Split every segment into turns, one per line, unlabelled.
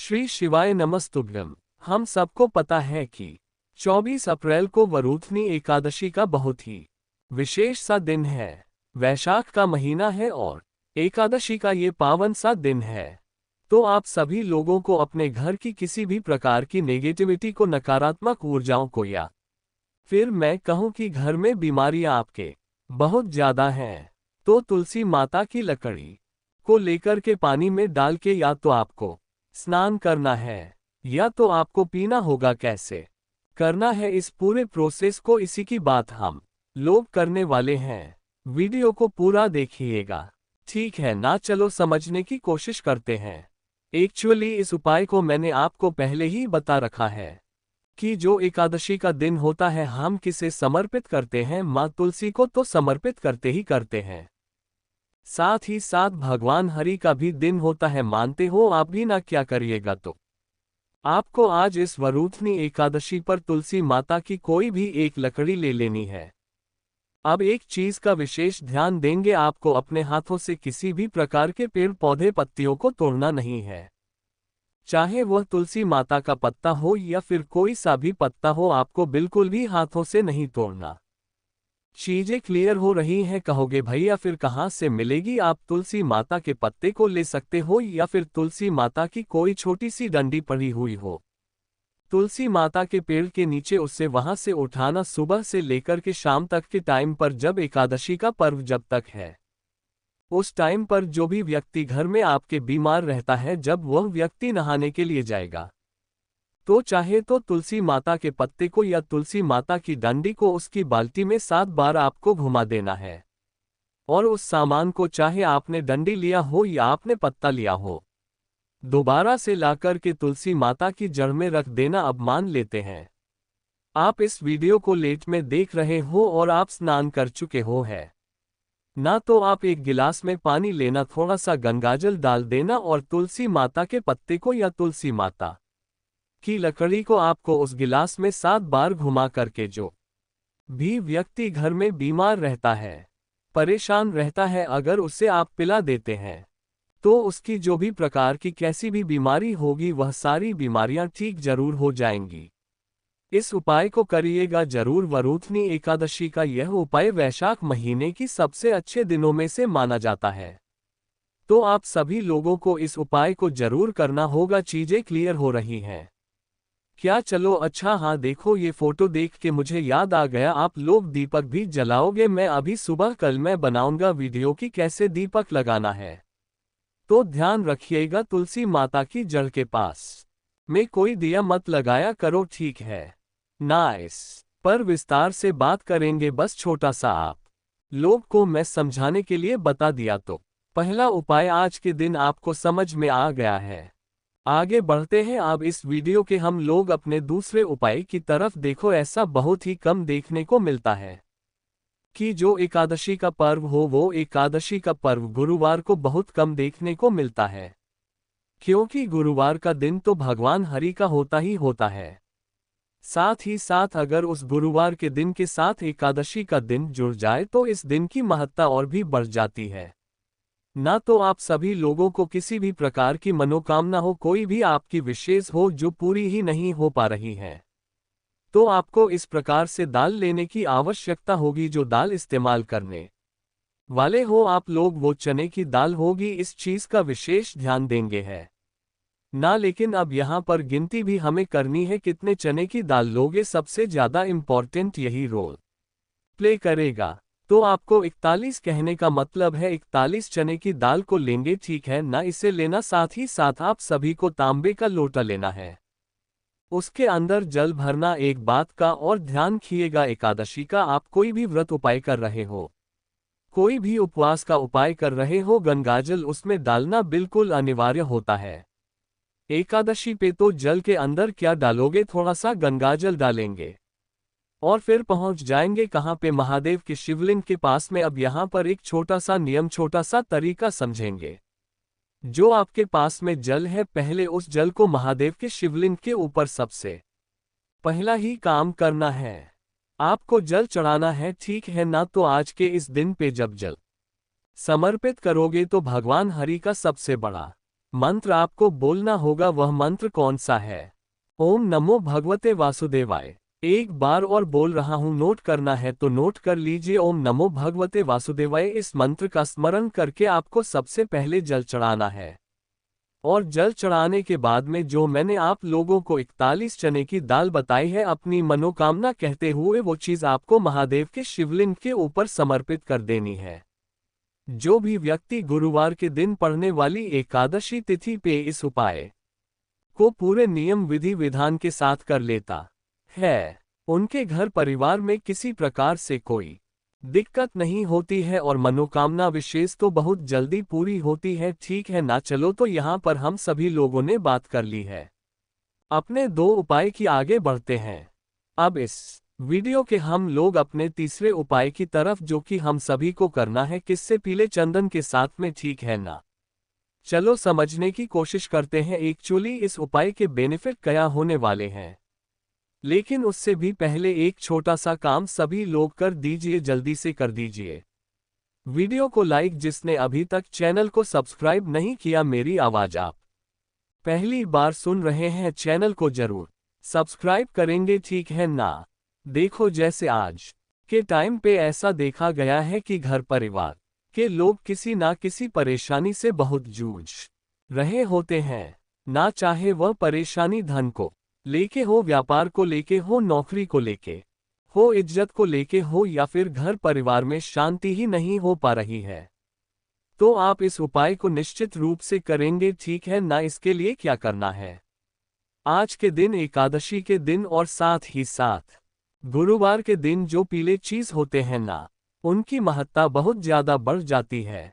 श्री शिवाय नमस्तुभ्यम। हम सबको पता है कि 24 अप्रैल को वरूथनी एकादशी का बहुत ही विशेष सा दिन है। वैशाख का महीना है और एकादशी का ये पावन सा दिन है। तो आप सभी लोगों को अपने घर की किसी भी प्रकार की नेगेटिविटी को, नकारात्मक ऊर्जाओं को, या फिर मैं कहूँ कि घर में बीमारियां आपके बहुत ज़्यादा हैं, तो तुलसी माता की लकड़ी को लेकर के पानी में डाल के या तो आपको स्नान करना है या तो आपको पीना होगा। कैसे करना है इस पूरे प्रोसेस को, इसी की बात हम लोग करने वाले हैं। वीडियो को पूरा देखिएगा, ठीक है ना? चलो समझने की कोशिश करते हैं। एक्चुअली इस उपाय को मैंने आपको पहले ही बता रखा है कि जो एकादशी का दिन होता है हम किसे समर्पित करते हैं, माँ तुलसी को तो समर्पित करते ही करते हैं। साथ ही साथ भगवान हरि का भी दिन होता है, मानते हो आप भी ना? क्या करिएगा तो आपको आज इस वरूथनी एकादशी पर तुलसी माता की कोई भी एक लकड़ी ले लेनी है। अब एक चीज का विशेष ध्यान देंगे, आपको अपने हाथों से किसी भी प्रकार के पेड़ पौधे पत्तियों को तोड़ना नहीं है। चाहे वह तुलसी माता का पत्ता हो या फिर कोई सा भी पत्ता हो, आपको बिल्कुल भी हाथों से नहीं तोड़ना। चीजें क्लियर हो रही हैं? कहोगे भैया फिर कहाँ से मिलेगी? आप तुलसी माता के पत्ते को ले सकते हो या फिर तुलसी माता की कोई छोटी सी डंडी पड़ी हुई हो, तुलसी माता के पेड़ के नीचे, उससे वहां से उठाना। सुबह से लेकर के शाम तक के टाइम पर, जब एकादशी का पर्व जब तक है, उस टाइम पर जो भी व्यक्ति घर में आपके बीमार रहता है, जब वह व्यक्ति नहाने के लिए जाएगा तो चाहे तो तुलसी माता के पत्ते को या तुलसी माता की डंडी को उसकी बाल्टी में 7 बार आपको घुमा देना है। और उस सामान को, चाहे आपने डंडी लिया हो या आपने पत्ता लिया हो, दोबारा से लाकर के तुलसी माता की जड़ में रख देना। अब मान लेते हैं आप इस वीडियो को लेट में देख रहे हो और आप स्नान कर चुके हो है ना, तो आप एक गिलास में पानी लेना, थोड़ा सा गंगाजल डाल देना और तुलसी माता के पत्ते को या तुलसी माता की लकड़ी को आपको उस गिलास में 7 बार घुमा करके, जो भी व्यक्ति घर में बीमार रहता है, परेशान रहता है, अगर उसे आप पिला देते हैं तो उसकी जो भी प्रकार की कैसी भी बीमारी होगी, वह सारी बीमारियां ठीक जरूर हो जाएंगी। इस उपाय को करिएगा जरूर। वरूथनी एकादशी का यह उपाय वैशाख महीने की सबसे अच्छे दिनों में से माना जाता है, तो आप सभी लोगों को इस उपाय को जरूर करना होगा। चीजें क्लियर हो रही हैं क्या? चलो अच्छा, हाँ देखो ये फोटो देख के मुझे याद आ गया, आप लोग दीपक भी जलाओगे? मैं अभी सुबह कल मैं बनाऊंगा वीडियो की कैसे दीपक लगाना है, तो ध्यान रखिएगा। तुलसी माता की जड़ के पास में कोई दिया मत लगाया करो, ठीक है ना? इस पर विस्तार से बात करेंगे, बस छोटा सा आप लोग को मैं समझाने के लिए बता दिया। तो पहला उपाय आज के दिन आपको समझ में आ गया है। आगे बढ़ते हैं। अब इस वीडियो के हम लोग अपने दूसरे उपाय की तरफ देखो। ऐसा बहुत ही कम देखने को मिलता है कि जो एकादशी का पर्व हो, वो एकादशी का पर्व गुरुवार को बहुत कम देखने को मिलता है, क्योंकि गुरुवार का दिन तो भगवान हरि का होता ही होता है। साथ ही साथ अगर उस गुरुवार के दिन के साथ एकादशी का दिन जुड़ जाए तो इस दिन की महत्ता और भी बढ़ जाती है ना। तो आप सभी लोगों को किसी भी प्रकार की मनोकामना हो, कोई भी आपकी विशेष हो जो पूरी ही नहीं हो पा रही है, तो आपको इस प्रकार से दाल लेने की आवश्यकता होगी। जो दाल इस्तेमाल करने वाले हो आप लोग, वो चने की दाल होगी। इस चीज का विशेष ध्यान देंगे है ना। लेकिन अब यहाँ पर गिनती भी हमें करनी है, कितने चने की दाल लोगे, सबसे ज्यादा इंपॉर्टेंट यही रोल प्ले करेगा। तो आपको 41 कहने का मतलब है 41 चने की दाल को लेंगे, ठीक है ना? इसे लेना, साथ ही साथ आप सभी को तांबे का लोटा लेना है, उसके अंदर जल भरना। एक बात का और ध्यान रखिएगा, एकादशी का आप कोई भी व्रत उपाय कर रहे हो, कोई भी उपवास का उपाय कर रहे हो, गंगाजल उसमें डालना बिल्कुल अनिवार्य होता है। एकादशी पे तो जल के अंदर क्या डालोगे, थोड़ा सा गंगाजल डालेंगे और फिर पहुंच जाएंगे कहां पे? महादेव के शिवलिंग के पास में। अब यहां पर एक छोटा सा नियम, छोटा सा तरीका समझेंगे। जो आपके पास में जल है, पहले उस जल को महादेव के शिवलिंग के ऊपर सबसे पहला ही काम करना है, आपको जल चढ़ाना है, ठीक है ना? तो आज के इस दिन पे जब जल समर्पित करोगे तो भगवान हरि का सबसे बड़ा मंत्र आपको बोलना होगा, वह मंत्र कौन सा है? ओम नमो भगवते वासुदेवाय। एक बार और बोल रहा हूं, नोट करना है तो नोट कर लीजिए। ओम नमो भगवते वासुदेवाय। इस मंत्र का स्मरण करके आपको सबसे पहले जल चढ़ाना है, और जल चढ़ाने के बाद में जो मैंने आप लोगों को 41 चने की दाल बताई है, अपनी मनोकामना कहते हुए वो चीज आपको महादेव के शिवलिंग के ऊपर समर्पित कर देनी है। जो भी व्यक्ति गुरुवार के दिन पड़ने वाली एकादशी तिथि पे इस उपाय को पूरे नियम विधि विधान के साथ कर लेता है, उनके घर परिवार में किसी प्रकार से कोई दिक्कत नहीं होती है और मनोकामना विशेष तो बहुत जल्दी पूरी होती है। ठीक है ना? चलो तो यहाँ पर हम सभी लोगों ने बात कर ली है, अपने 2 उपाय की आगे बढ़ते हैं। अब इस वीडियो के हम लोग अपने तीसरे उपाय की तरफ, जो कि हम सभी को करना है किससे? पीले चंदन के साथ में। ठीक है ना? चलो समझने की कोशिश करते हैं एक्चुअली इस उपाय के बेनिफिट क्या होने वाले हैं। लेकिन उससे भी पहले एक छोटा सा काम सभी लोग कर दीजिए, जल्दी से कर दीजिए वीडियो को लाइक। जिसने अभी तक चैनल को सब्सक्राइब नहीं किया, मेरी आवाज आप पहली बार सुन रहे हैं, चैनल को जरूर सब्सक्राइब करेंगे। ठीक है ना? देखो, जैसे आज के टाइम पे ऐसा देखा गया है कि घर परिवार के लोग किसी ना किसी परेशानी से बहुत जूझ रहे होते हैं, ना चाहे वह परेशानी धन को लेके हो, व्यापार को लेके हो, नौकरी को लेके हो, इज्जत को लेके हो, या फिर घर परिवार में शांति ही नहीं हो पा रही है। तो आप इस उपाय को निश्चित रूप से करेंगे। ठीक है ना? इसके लिए क्या करना है? आज के दिन, एकादशी के दिन और साथ ही साथ गुरुवार के दिन जो पीले चीज होते हैं ना, उनकी महत्ता बहुत ज्यादा बढ़ जाती है।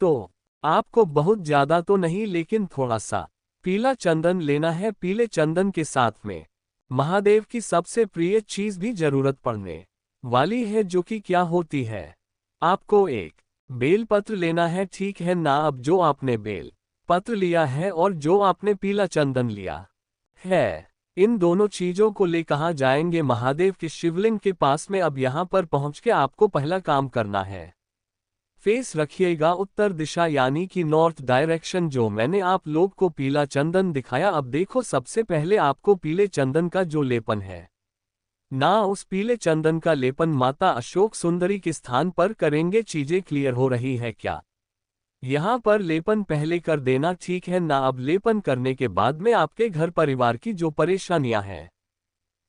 तो आपको बहुत ज्यादा तो नहीं, लेकिन थोड़ा सा पीला चंदन लेना है। पीले चंदन के साथ में महादेव की सबसे प्रिय चीज भी जरूरत पड़ने वाली है, जो कि क्या होती है? आपको एक बेलपत्र लेना है। ठीक है ना? अब जो आपने बेल पत्र लिया है और जो आपने पीला चंदन लिया है, इन दोनों चीजों को ले कहाँ जाएंगे? महादेव के शिवलिंग के पास में। अब यहाँ पर पहुँच के आपको पहला काम करना है, फेस रखिएगा उत्तर दिशा, यानी कि नॉर्थ डायरेक्शन। जो मैंने आप लोग को पीला चंदन दिखाया, अब देखो सबसे पहले आपको पीले चंदन का जो लेपन है ना, उस पीले चंदन का लेपन माता अशोक सुंदरी के स्थान पर करेंगे। चीजें क्लियर हो रही है क्या? यहाँ पर लेपन पहले कर देना। ठीक है ना? अब लेपन करने के बाद में आपके घर परिवार की जो परेशानियां हैं,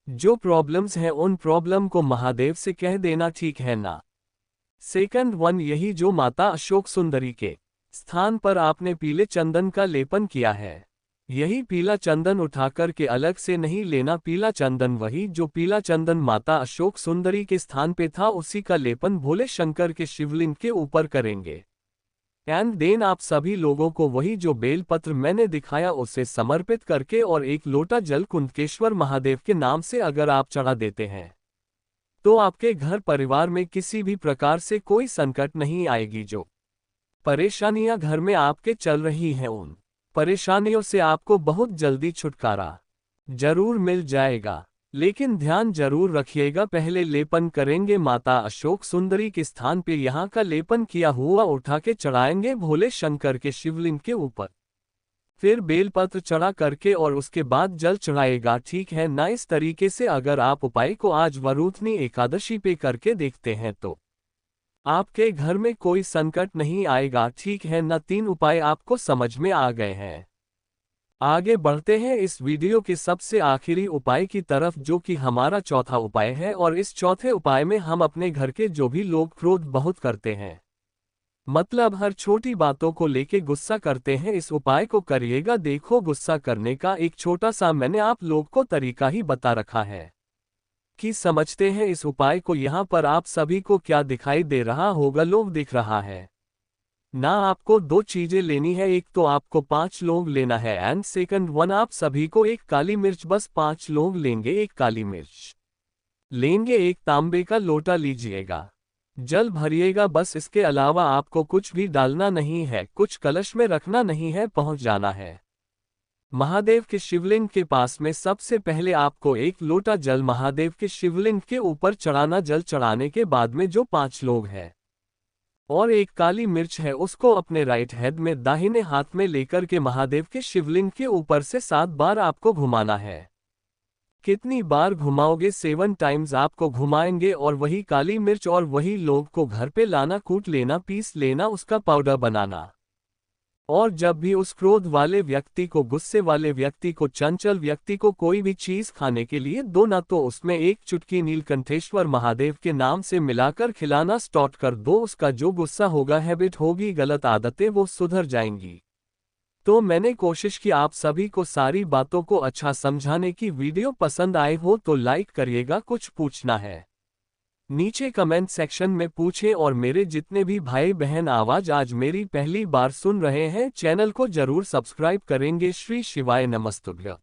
जो प्रॉब्लम्स हैं, उन प्रॉब्लम को महादेव से कह देना। ठीक है ना? सेकंड वन, यही जो माता अशोक सुंदरी के स्थान पर आपने पीले चंदन का लेपन किया है, यही पीला चंदन उठाकर के अलग से नहीं लेना। पीला चंदन वही जो पीला चंदन माता अशोक सुंदरी के स्थान पे था, उसी का लेपन भोले शंकर के शिवलिंग के ऊपर करेंगे। एंड देन आप सभी लोगों को वही जो बेलपत्र मैंने दिखाया उसे समर्पित करके और एक लोटा जल कुंदकेश्वर महादेव के नाम से अगर आप चढ़ा देते हैं, तो आपके घर परिवार में किसी भी प्रकार से कोई संकट नहीं आएगी। जो परेशानियां घर में आपके चल रही हैं, उन परेशानियों से आपको बहुत जल्दी छुटकारा जरूर मिल जाएगा। लेकिन ध्यान जरूर रखिएगा, पहले लेपन करेंगे माता अशोक सुंदरी के स्थान पे। यहाँ का लेपन किया हुआ उठा के चढ़ाएंगे भोले शंकर के शिवलिंग के ऊपर, फिर बेलपत्र चढ़ा करके और उसके बाद जल चढ़ाएगा। ठीक है ना? इस तरीके से अगर आप उपाय को आज वरूथनी एकादशी पे करके देखते हैं तो आपके घर में कोई संकट नहीं आएगा। ठीक है ना? 3 उपाय आपको समझ में आ गए हैं। आगे बढ़ते हैं इस वीडियो के सबसे आखिरी उपाय की तरफ, जो कि हमारा चौथा उपाय है। और इस चौथे उपाय में हम अपने घर के जो भी लोग क्रोध बहुत करते हैं, मतलब हर छोटी बातों को लेके गुस्सा करते हैं, इस उपाय को करिएगा। देखो, गुस्सा करने का एक छोटा सा मैंने आप लोग को तरीका ही बता रखा है कि समझते हैं इस उपाय को। यहाँ पर आप सभी को क्या दिखाई दे रहा होगा? लोग दिख रहा है ना? आपको 2 चीजें लेनी है, एक तो आपको 5 लौंग लेना है, एंड सेकंड वन आप सभी को एक काली मिर्च, बस 5 लौंग लेंगे, एक काली मिर्च लेंगे, एक तांबे का लोटा लीजिएगा, जल भरिएगा, बस। इसके अलावा आपको कुछ भी डालना नहीं है, कुछ कलश में रखना नहीं है, पहुंच जाना है महादेव के शिवलिंग के पास में। सबसे पहले आपको एक लोटा जल महादेव के शिवलिंग के ऊपर चढ़ाना। जल चढ़ाने के बाद में जो 5 लोग हैं और एक काली मिर्च है, उसको अपने राइट हैंड में दाहिने हाथ में लेकर के महादेव के शिवलिंग के ऊपर से 7 बार आपको घुमाना है। कितनी बार घुमाओगे? 7 टाइम्स आपको घुमाएंगे और वही काली मिर्च और वही लौंग को घर पे लाना, कूट लेना, पीस लेना, उसका पाउडर बनाना। और जब भी उस क्रोध वाले व्यक्ति को, गुस्से वाले व्यक्ति को, चंचल व्यक्ति को कोई भी चीज खाने के लिए दो ना, तो उसमें एक चुटकी नीलकंठेश्वर महादेव के नाम से मिलाकर खिलाना स्टार्ट कर दो। उसका जो गुस्सा होगा, हैबिट होगी, गलत आदतें, वो सुधर जाएंगी। तो मैंने कोशिश की आप सभी को सारी बातों को अच्छा समझाने की। वीडियो पसंद आए हो तो लाइक करिएगा। कुछ पूछना है नीचे कमेंट सेक्शन में पूछें। और मेरे जितने भी भाई बहन आवाज आज मेरी पहली बार सुन रहे हैं, चैनल को जरूर सब्सक्राइब करेंगे। श्री शिवाय नमस्तुभ्य।